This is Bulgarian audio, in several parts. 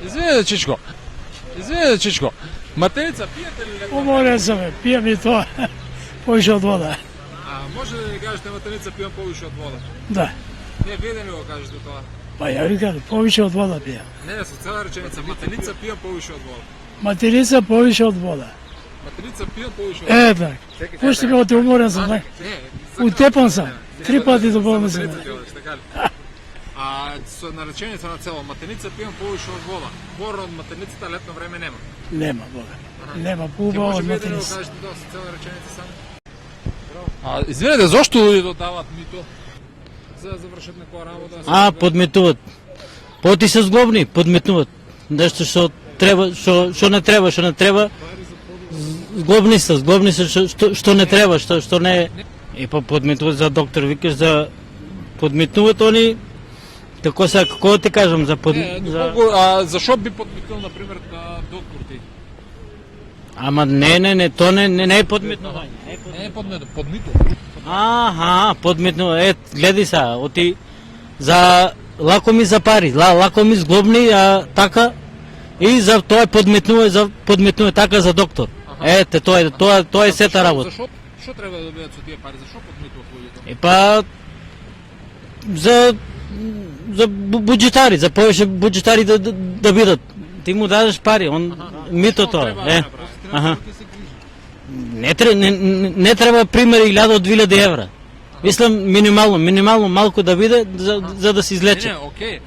Извинете, Чичко. Матеница пиете ли леко? Уморен сам, пијам и тоа, повише од вода. А може ли да кажете матеница пијам повише од вода? Да. Не, вие да ми го кажете тоа. Па ја ви кажам, повише од вода пијам. Не, со цела реченица, матеница пијам повише од вода. Материца повише од вода. Матеница пијам повише од вода. Так. Пушти ме оти уморен сам, так. Утепан сам. 3 пати до болница. Така ли? А со нареченица на цело, матеница пијам повише од вода. Порно од матерницата летно време нема. Нема, Бога. Нема пуба од Може да го материца. кажете тоа со цела реченица само? А извинете, зошто луѓето дават мито за да завршат некоја работа? Подметнуваат. Поти се зглобни, подметнуваат. Нешто што треба, што не треба. Зглобни се што не треба, што не и подметнуваат за доктор, викаш за подметнуваат они. Како се, како ти кажам за Зашо би подметнул на пример доктор ти? Ама не, то не е подметнување. Не е подмиту. Подметнување. Гледај са, оти за лако ми за пари, лако ми зглобни, така и за тоа подметнување така за доктор. Тоа е сета работа. Што треба да добијат со тие пари? Зашо подметнуваат луѓето? Па за буџетари, за повеќе буџетари да бидат. Ти му дадеш пари, он мито тоа. Не треба пример 1000 од 2000 евра. Мислам минимално малку да биде за да се излече.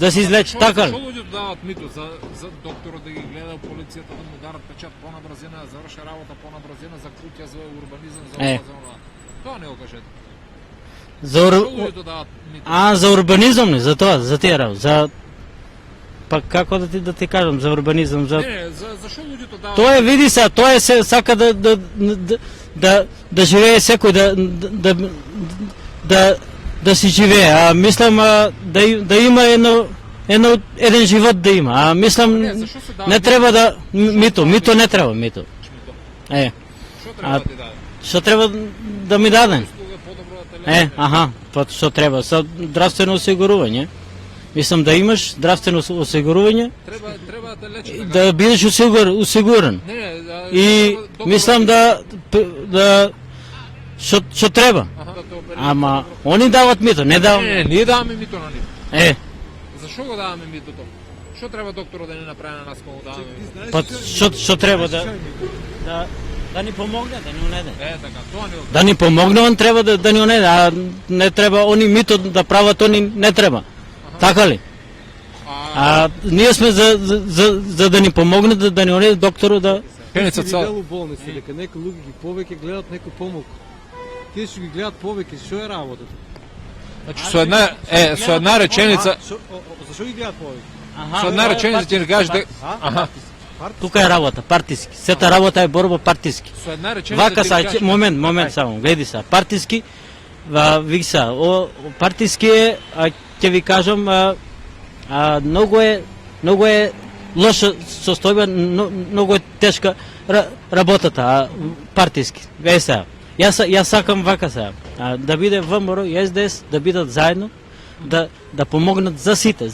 Да се излече, така ли? Што луѓето дават мито за докторот да ги гледа полицијата, да му дарат печат понабрзина, да заврши работа понабрзина за куќа, за урбанизам, за ова. Тоа не го кажете. За урбанизам не, за тоа, за тие работи. Па како да ти кажам за урбанизам, за зашо луѓето дават? Тоа е, види се, тоа е сака да живее секој, да си живее. Мислам да има еден живот да има. Мислам не треба да мито не треба мито. Што треба да ми даден? Што треба? Со здравствено осигурување. Мислам да имаш здравствено осигурување, треба да лечи, да бидеш осигурен. И мислам што треба. Ама они дават мито, не даваме. Не, ние даваме мито на нив. Зашо го даваме митото? Што треба докторот да ни направи на нас кога го даваме? Па што треба да ни помогне, да ни унеде. Така, тоа не го. Да ни помогне, он треба да ни унеде, не треба они мито да прават, они не треба. Така ли? Ние сме за да ни помогне, да ни унеде доктору да... Пеница цел. Болници, дека некои луѓе ги повеќе гледат некој помалку. Тие што ги гледат повеќе, што е работата? Значи со една реченица. Зашо ги гледат повеќе? Со една реченица ќе кажете. Тука е работа, партиски. Сета работа е борба партиски. Со една реченица. Вака са, момент само, гледи са. Партиски, ви са, партиски е, ќе ви кажам, многу е лоша состојба, многу е тешка работата, партиски. Веј са. Јас сакам вака са, да биде ВМРО и СДС, да бидат заедно, да помогнат за сите,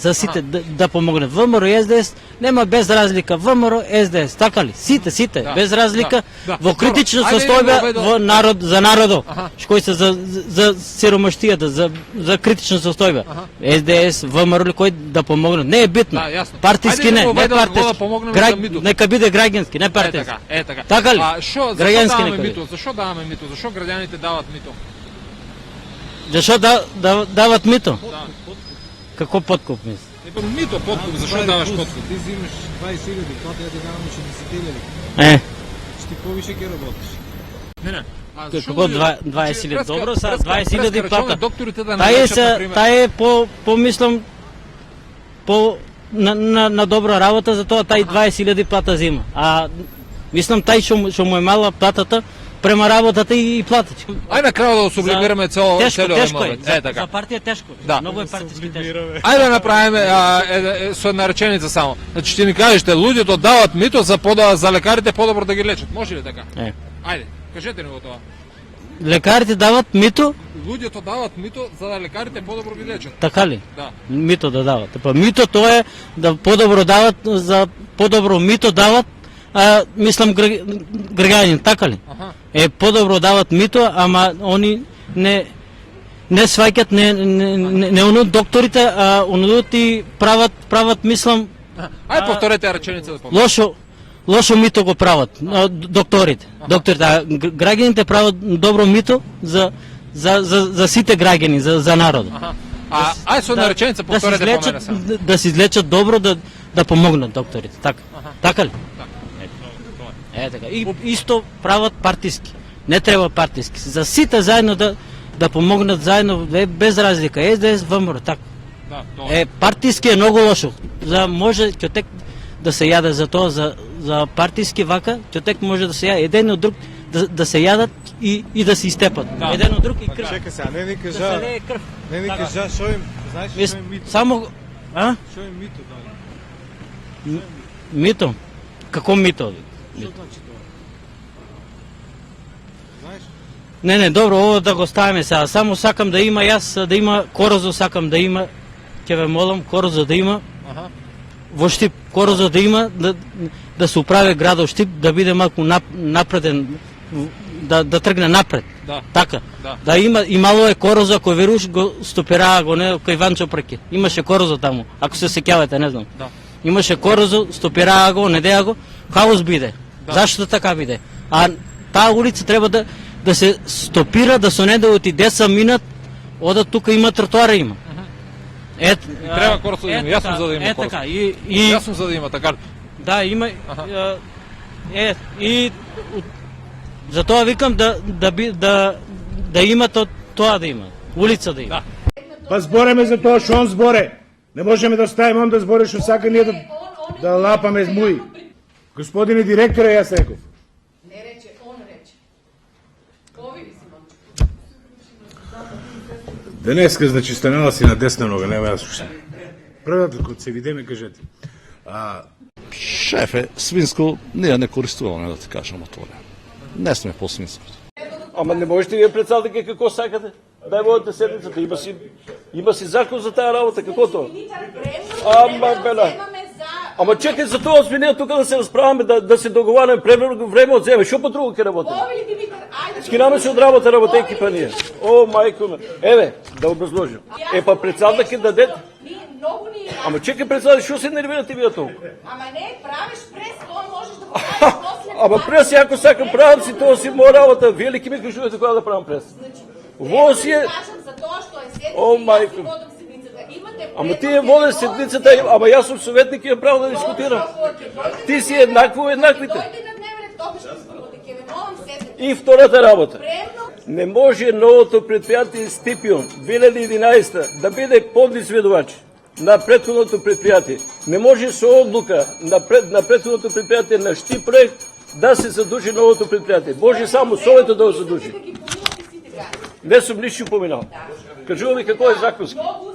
да помогнат. ВМРО и СДС нема без разлика, ВМРО СДС, така ли? Сите, без разлика, во критична состојба за народот, кој се за сиромаштијата, за критична состојба. СДС, ВМРО кој да помогнат, не е битно. Партиски не партиски. Нека биде граѓански, не партиски. Така. Така ли? Граѓански нека. Зашо даваме мито? Зашо граѓаните дават мито? Зашо дават мито? Како подкуп мисли? Мито подкуп, зашо даваш подкуп? Ти зимаш 20.000, плата ја да даваме 60.000. Што ти повише ќе работиш. Не. Како 20.000 добро, са 20.000 плата. Докторите да не лечат, например. Тај е помислам на добра работа, затоа тај 20.000 плата зима. Мислам тај што му е мала платата, према работата и платите. Ајде на крајот да сублимираме целиот момент. Така. За партија тешко. Многу е партиски тешко. Ајде да направиме со една реченица само. Значи ти ни кажете луѓето дават мито за лекарите подобро да ги лечат. Може ли така? Ајде, кажете ни го тоа. Лекарите дават мито луѓето дават мито за да лекарите подобро ги лечат. Така ли? Да. Мито да дават. Па мито тоа е да подобро дават, за подобро мито дават, мислам граѓани, така ли? Аха. Подобро дават мито, ама они не сваќат не онуд докторите, а онуд и прават мислам Ај повторете ја реченица да помнам. лошо мито го прават докторите. А граѓаните прават добро мито за сите граѓани, за народот. Аха. Ај со една реченица повторете по мене сега. Да се излечат добро, да помогнат докторите. Така. Така ли? Така. И исто прават партиски. Не треба партиски. За сите заедно да помогнат заедно без разлика. СДС, ВМРО, така. Да, тоа. Партиски е многу лошо. Може човек да се яде за тоа, за партиски вака, човек може да се яде еден од друг, да се ядат и да се изтепат. Да. Еден од друг и крв. Чекай сега, не ни Да кажа, се лее крв. не ни Така. кажа, шо им, знаеш шо им мито? Само Шо им мито дали? мито. Како мито? Шо значи тоа? Знаеш? Не, добро, ово да го ставиме сега. Само сакам да има да има корозо, сакам да има. Ќе ве молам, корозо да има. Аха. Во Штип, корозо да има, да се управи градот Штип, да биде малку напреден, да тргне напред. Да. Така. Да. Да има, имало е корозо, ако веруш, го стопираа го не кај Иван Чопраки. Имаше корозо таму, ако се сеќавате, не знам. Да. Имаше корозо, стопираа го, не деа го, хаос биде. Да. Зашто така биде? А таа улица треба да се стопира, да се не да оти деца минат, одат тука има тротоара има. Треба корозо да има, јас сум за да има корозо. така, Јас сум за да има така. да, има. Аха. И затоа викам да има тоа да има. Улица да има. Да. Па збореме за тоа што он зборе. Не можеме да ставиме он да зборе што сака ние да лапаме муи. Господине директоре, јас реков. Не рече, он рече. Ови ви си Денеска, значи, станала си на десна нога, нема јас уште. Првата, кога се видиме, кажете. Шефе, свинско ние не користуваме, да ти кажем отворено. Не сме по свинското. Ама не можете вие председателки какво сакате? Дай водите седмицата. Има си закон за тая работа. Какво то? Ама бела. Ама чекай, за това сме ние тук да се разправяме, да се договаряме, време отземе. Шо по друго ке работим? Скинаме се от работа, работейки па ние. О, майко ме. Еве, да образложим. Па председателки даде. Ама чекай, председател, шо се нервирате вие толкова? Ама не, правиш прес, това можеш да го правиш после. Ама прес, ако сакам правам си, то си моя работа. Вие ли ки ми кажувате кога да правам прес? Во си е... За това, що е седмица, О, майко. аз водам седмицата. Имате Ама прес, ти е воден седмицата, ама аз съм съветник и е право да дискутирам. Ти си еднакво еднаквите. Дойде на дневен ред, тока ще спорвате, ке ме молам седмица. И втората работа. Премно. Не може новото предприятие Стипион 2011 да биде подизследувач на предходното предприятие. Не може со одлука на предходното предприятие на Штипроект да се задуши новото предприятие. Може само совето да го задуши. Да ги помилате си така. Не съм нищо поминал. Кажува ми какво е законски. Много